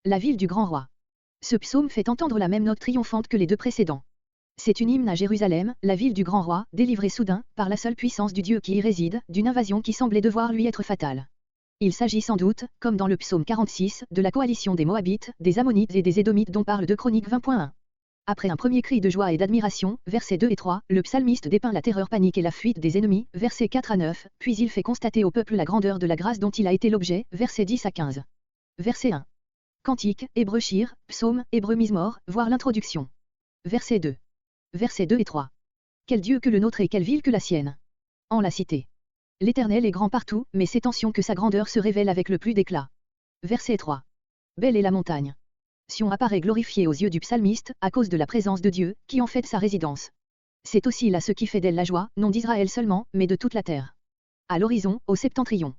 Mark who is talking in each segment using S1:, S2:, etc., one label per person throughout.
S1: La ville du grand roi. Ce psaume fait entendre la même note triomphante que les deux précédents. C'est une hymne à Jérusalem, la ville du grand roi, délivrée soudain, par la seule puissance du Dieu qui y réside, d'une invasion qui semblait devoir lui être fatale. Il s'agit sans doute, comme dans le psaume 46, de la coalition des Moabites, des Ammonites et des Édomites dont parle 2 Chroniques 20.1. Après un premier cri de joie et d'admiration, versets 2 et 3, le psalmiste dépeint la terreur panique et la fuite des ennemis, versets 4 à 9, puis il fait constater au peuple la grandeur de la grâce dont il a été l'objet, versets 10 à 15. Verset 1. Cantique, Hébreu Shir, psaume, Hébreu Mizmor, voir l'introduction. Verset 2. Versets 2 et 3. Quel Dieu que le nôtre et quelle ville que la sienne. En la cité. L'Éternel est grand partout, mais c'est en Sion que sa grandeur se révèle avec le plus d'éclat. Verset 3. Belle est la montagne. Sion apparaît glorifiée aux yeux du psalmiste, à cause de la présence de Dieu, qui en fait sa résidence. C'est aussi là ce qui fait d'elle la joie, non d'Israël seulement, mais de toute la terre. À l'horizon, au septentrion.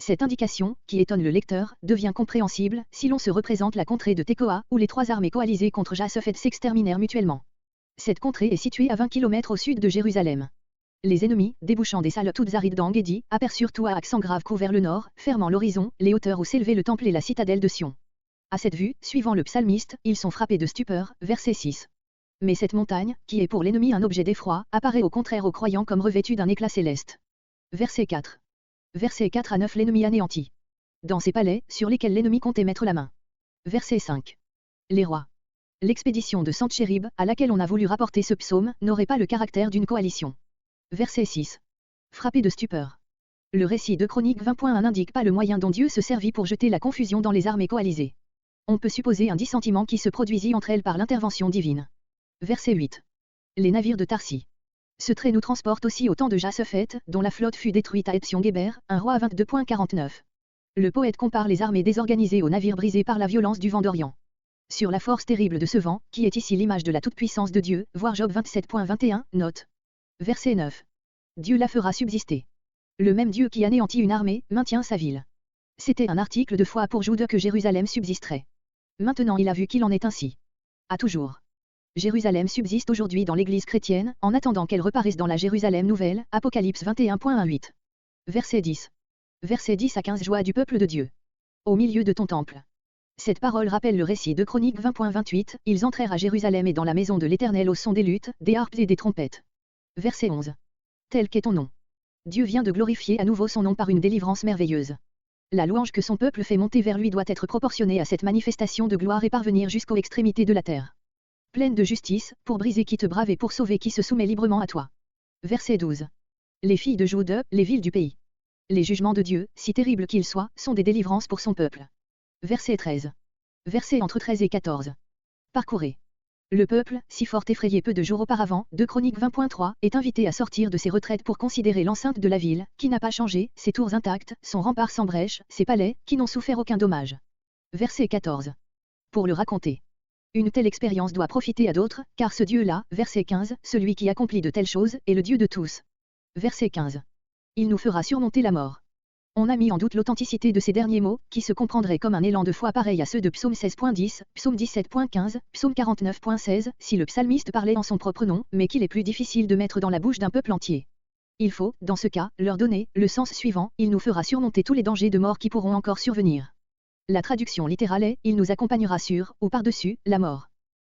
S1: Cette indication, qui étonne le lecteur, devient compréhensible, si l'on se représente la contrée de Tekoa, où les trois armées coalisées contre Japheth s'exterminèrent mutuellement. Cette contrée est située à 20 km au sud de Jérusalem. Les ennemis, débouchant des salles toutes arides d'En-Gedi, aperçurent Touaak sans grave cours vers le nord, fermant l'horizon, les hauteurs où s'élevait le temple et la citadelle de Sion. À cette vue, suivant le psalmiste, ils sont frappés de stupeur, verset 6. Mais cette montagne, qui est pour l'ennemi un objet d'effroi, apparaît au contraire aux croyants comme revêtue d'un éclat céleste. Verset 4. Versets 4 à 9 l'ennemi anéanti. Dans ces palais, sur lesquels l'ennemi comptait mettre la main. Verset 5. Les rois. L'expédition de Sentchérib, à laquelle on a voulu rapporter ce psaume, n'aurait pas le caractère d'une coalition. Verset 6. Frappé de stupeur. Le récit de Chroniques 20.1 n'indique pas le moyen dont Dieu se servit pour jeter la confusion dans les armées coalisées. On peut supposer un dissentiment qui se produisit entre elles par l'intervention divine. Verset 8. Les navires de Tarsi. Ce trait nous transporte aussi au temps de Japheth, dont la flotte fut détruite à Etzion-Géber, un roi à 22.49. Le poète compare les armées désorganisées aux navires brisés par la violence du vent d'Orient. Sur la force terrible de ce vent, qui est ici l'image de la toute-puissance de Dieu, voir Job 27.21, note. Verset 9. Dieu la fera subsister. Le même Dieu qui anéantit une armée, maintient sa ville. C'était un article de foi pour Jude que Jérusalem subsisterait. Maintenant il a vu qu'il en est ainsi. À toujours. Jérusalem subsiste aujourd'hui dans l'Église chrétienne, en attendant qu'elle reparaisse dans la Jérusalem nouvelle, Apocalypse 21.18. Verset 10. Verset 10 à 15 Joie du peuple de Dieu. Au milieu de ton temple. Cette parole rappelle le récit de Chroniques 20.28, ils entrèrent à Jérusalem et dans la maison de l'Éternel au son des luttes, des harpes et des trompettes. Verset 11. Tel qu'est ton nom. Dieu vient de glorifier à nouveau son nom par une délivrance merveilleuse. La louange que son peuple fait monter vers lui doit être proportionnée à cette manifestation de gloire et parvenir jusqu'aux extrémités de la terre. Pleine de justice, pour briser qui te brave et pour sauver qui se soumet librement à toi. Verset 12. Les filles de Jude, les villes du pays. Les jugements de Dieu, si terribles qu'ils soient, sont des délivrances pour son peuple. Verset 13. Verset entre 13 et 14. Parcourez. Le peuple, si fort effrayé peu de jours auparavant, 2 Chroniques 20.3, est invité à sortir de ses retraites pour considérer l'enceinte de la ville, qui n'a pas changé, ses tours intactes, son rempart sans brèche, ses palais, qui n'ont souffert aucun dommage. Verset 14. Pour le raconter. Une telle expérience doit profiter à d'autres, car ce Dieu-là, verset 15, celui qui accomplit de telles choses, est le Dieu de tous. Verset 15. Il nous fera surmonter la mort. On a mis en doute l'authenticité de ces derniers mots, qui se comprendraient comme un élan de foi pareil à ceux de Psaume 16.10, Psaume 17.15, Psaume 49.16, si le psalmiste parlait en son propre nom, mais qu'il est plus difficile de mettre dans la bouche d'un peuple entier. Il faut, dans ce cas, leur donner le sens suivant, il nous fera surmonter tous les dangers de mort qui pourront encore survenir. La traduction littérale est « il nous accompagnera sur, ou par-dessus, la mort ».